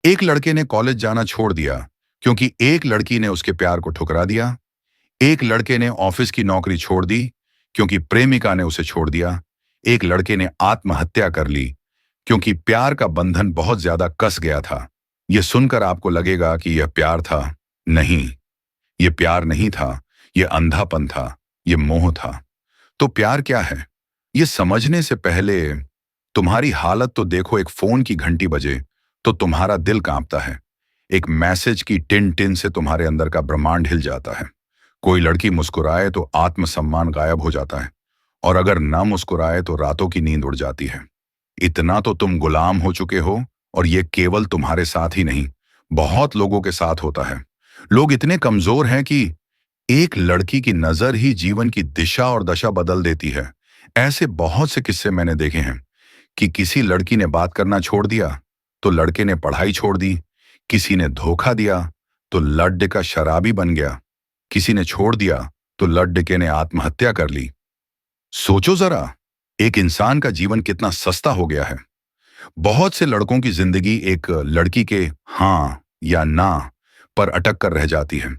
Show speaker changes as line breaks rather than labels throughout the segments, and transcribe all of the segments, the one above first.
एक लड़के ने कॉलेज जाना छोड़ दिया क्योंकि एक लड़की ने उसके प्यार को ठुकरा दिया। एक लड़के ने ऑफिस की नौकरी छोड़ दी क्योंकि प्रेमिका ने उसे छोड़ दिया। एक लड़के ने आत्महत्या कर ली क्योंकि प्यार का बंधन बहुत ज्यादा कस गया था। यह सुनकर आपको लगेगा कि यह प्यार था। नहीं, यह प्यार नहीं था। यह अंधापन था। यह मोह था। तो प्यार क्या है, यह समझने से पहले तुम्हारी हालत तो देखो। एक फोन की घंटी बजे तो तुम्हारा दिल कांपता है। एक मैसेज की टिन टिन से तुम्हारे अंदर का ब्रह्मांड हिल जाता है। कोई लड़की मुस्कुराए तो आत्मसम्मान गायब हो जाता है, और अगर ना मुस्कुराए तो रातों की नींद उड़ जाती है। इतना तो तुम गुलाम हो चुके हो, और ये केवल तुम्हारे साथ ही नहीं, बहुत लोगों के साथ होता है। लोग इतने कमजोर हैं कि एक लड़की की नजर ही जीवन की दिशा और दशा बदल देती है। ऐसे बहुत से किस्से मैंने देखे हैं कि किसी लड़की ने बात करना छोड़ दिया तो लड़के ने पढ़ाई छोड़ दी। किसी ने धोखा दिया तो लड़के शराबी बन गया। किसी ने छोड़ दिया तो लड़के ने आत्महत्या कर ली। सोचो जरा, एक इंसान का जीवन कितना सस्ता हो गया है। बहुत से लड़कों की जिंदगी एक लड़की के हाँ या ना पर अटक कर रह जाती है।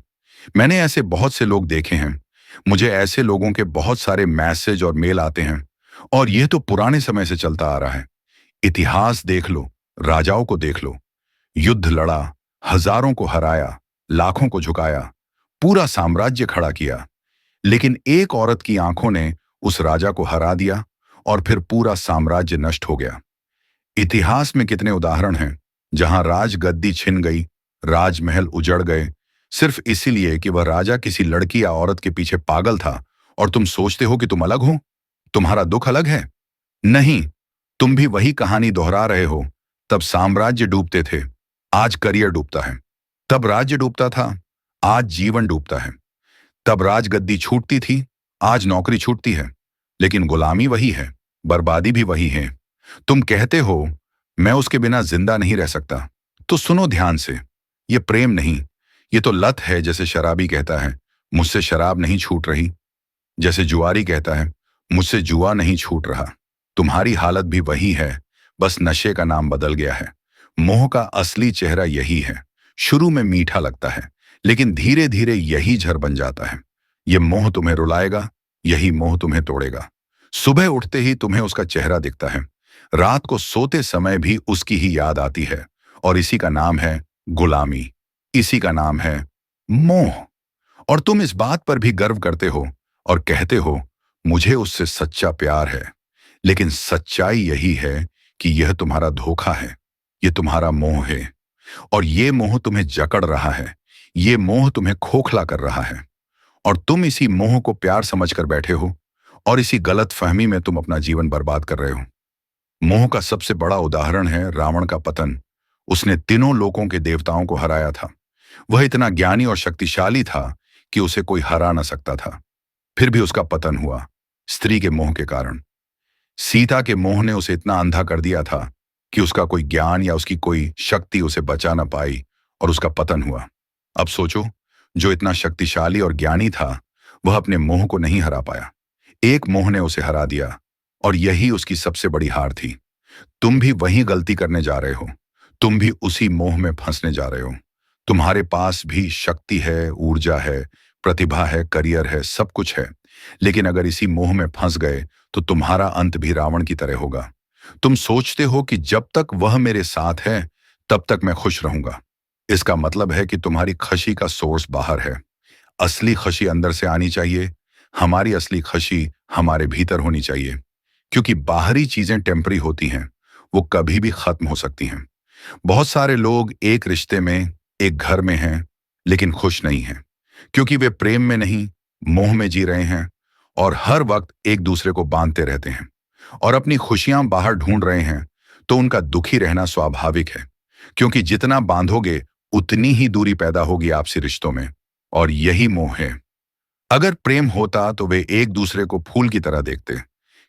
मैंने ऐसे बहुत से लोग देखे हैं। मुझे ऐसे लोगों के बहुत सारे मैसेज और मेल आते हैं, और यह तो पुराने समय से चलता आ रहा है। इतिहास देख लो, राजाओं को देख लो। युद्ध लड़ा, हजारों को हराया, लाखों को झुकाया, पूरा साम्राज्य खड़ा किया। लेकिन एक औरत की आंखों ने उस राजा को हरा दिया, और फिर पूरा साम्राज्य नष्ट हो गया। इतिहास में कितने उदाहरण हैं जहां राजगद्दी छिन गई, राजमहल उजड़ गए, सिर्फ इसीलिए कि वह राजा किसी लड़की या औरत के पीछे पागल था। और तुम सोचते हो कि तुम अलग हो, तुम्हारा दुख अलग है। नहीं, तुम भी वही कहानी दोहरा रहे हो। तब साम्राज्य डूबते थे, आज करियर डूबता है। तब राज्य डूबता था, आज जीवन डूबता है। तब राजगद्दी छूटती थी, आज नौकरी छूटती है। लेकिन गुलामी वही है, बर्बादी भी वही है। तुम कहते हो मैं उसके बिना जिंदा नहीं रह सकता। तो सुनो ध्यान से, ये प्रेम नहीं, ये तो लत है। जैसे शराबी कहता है मुझसे शराब नहीं छूट रही, जैसे जुआरी कहता है मुझसे जुआ नहीं छूट रहा। तुम्हारी हालत भी वही है, बस नशे का नाम बदल गया है। मोह का असली चेहरा यही है। शुरू में मीठा लगता है, लेकिन धीरे धीरे यही जहर बन जाता है। यह मोह तुम्हें रुलाएगा, यही मोह तुम्हें तोड़ेगा। सुबह उठते ही तुम्हें उसका चेहरा दिखता है, रात को सोते समय भी उसकी ही याद आती है। और इसी का नाम है गुलामी, इसी का नाम है मोह। और तुम इस बात पर भी गर्व करते हो और कहते हो मुझे उससे सच्चा प्यार है। लेकिन सच्चाई यही है कि यह तुम्हारा धोखा है, यह तुम्हारा मोह है। और ये मोह तुम्हें जकड़ रहा है, ये मोह तुम्हें खोखला कर रहा है। और तुम इसी मोह को प्यार समझकर बैठे हो, और इसी गलत फहमी में तुम अपना जीवन बर्बाद कर रहे हो। मोह का सबसे बड़ा उदाहरण है रावण का पतन। उसने तीनों लोकों के देवताओं को हराया था। वह इतना ज्ञानी और शक्तिशाली था कि उसे कोई हरा न सकता था। फिर भी उसका पतन हुआ, स्त्री के मोह के कारण। सीता के मोह ने उसे इतना अंधा कर दिया था कि उसका कोई ज्ञान या उसकी कोई शक्ति उसे बचा न पाई, और उसका पतन हुआ। अब सोचो, जो इतना शक्तिशाली और ज्ञानी था, वह अपने मोह को नहीं हरा पाया। एक मोह ने उसे हरा दिया, और यही उसकी सबसे बड़ी हार थी। तुम भी वही गलती करने जा रहे हो। तुम भी उसी मोह में फंसने जा रहे हो। तुम्हारे पास भी शक्ति है, ऊर्जा है, प्रतिभा है, करियर है, सब कुछ है। लेकिन अगर इसी मोह में फंस गए तो तुम्हारा अंत भी रावण की तरह होगा। तुम सोचते हो कि जब तक वह मेरे साथ है तब तक मैं खुश रहूंगा। इसका मतलब है कि तुम्हारी खुशी का सोर्स बाहर है। असली खुशी अंदर से आनी चाहिए। हमारी असली खुशी हमारे भीतर होनी चाहिए, क्योंकि बाहरी चीजें टेम्परी होती हैं, वो कभी भी खत्म हो सकती हैं। बहुत सारे लोग एक रिश्ते में, एक घर में हैं, लेकिन खुश नहीं हैं, क्योंकि वे प्रेम में नहीं, मोह में जी रहे हैं, और हर वक्त एक दूसरे को बांधते रहते हैं और अपनी खुशियां बाहर ढूंढ रहे हैं। तो उनका दुखी रहना स्वाभाविक है, क्योंकि जितना बांधोगे उतनी ही दूरी पैदा होगी आपसी रिश्तों में, और यही मोह है। अगर प्रेम होता तो वे एक दूसरे को फूल की तरह देखते,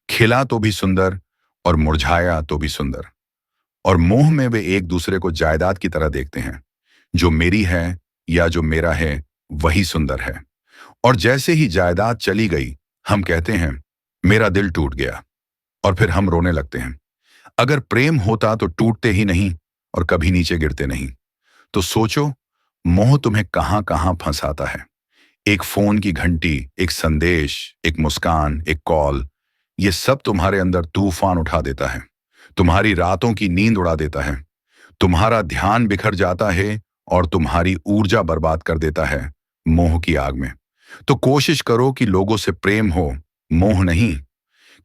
खिला तो भी सुंदर और मुरझाया तो भी सुंदर। और मोह में वे एक दूसरे को जायदाद की तरह देखते हैं, जो मेरी है या जो मेरा है वही सुंदर है। और जैसे ही जायदाद चली गई, हम कहते हैं मेरा दिल टूट गया, और फिर हम रोने लगते हैं। अगर प्रेम होता तो टूटते ही नहीं, और कभी नीचे गिरते नहीं। तो सोचो, मोह तुम्हें कहां कहां फंसाता है। एक फोन की घंटी, एक संदेश, एक मुस्कान, एक कॉल, ये सब तुम्हारे अंदर तूफान उठा देता है, तुम्हारी रातों की नींद उड़ा देता है, तुम्हारा ध्यान बिखर जाता है और तुम्हारी ऊर्जा बर्बाद कर देता है मोह की आग में। तो कोशिश करो कि लोगों से प्रेम हो, मोह नहीं।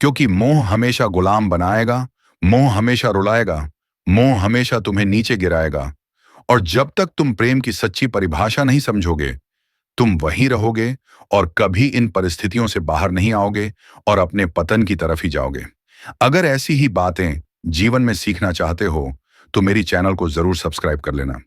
क्योंकि मोह हमेशा गुलाम बनाएगा, मोह हमेशा रुलाएगा, मोह हमेशा तुम्हें नीचे गिराएगा। और जब तक तुम प्रेम की सच्ची परिभाषा नहीं समझोगे, तुम वहीं रहोगे और कभी इन परिस्थितियों से बाहर नहीं आओगे और अपने पतन की तरफ ही जाओगे। अगर ऐसी ही बातें जीवन में सीखना चाहते हो तो मेरी चैनल को जरूर सब्सक्राइब कर लेना।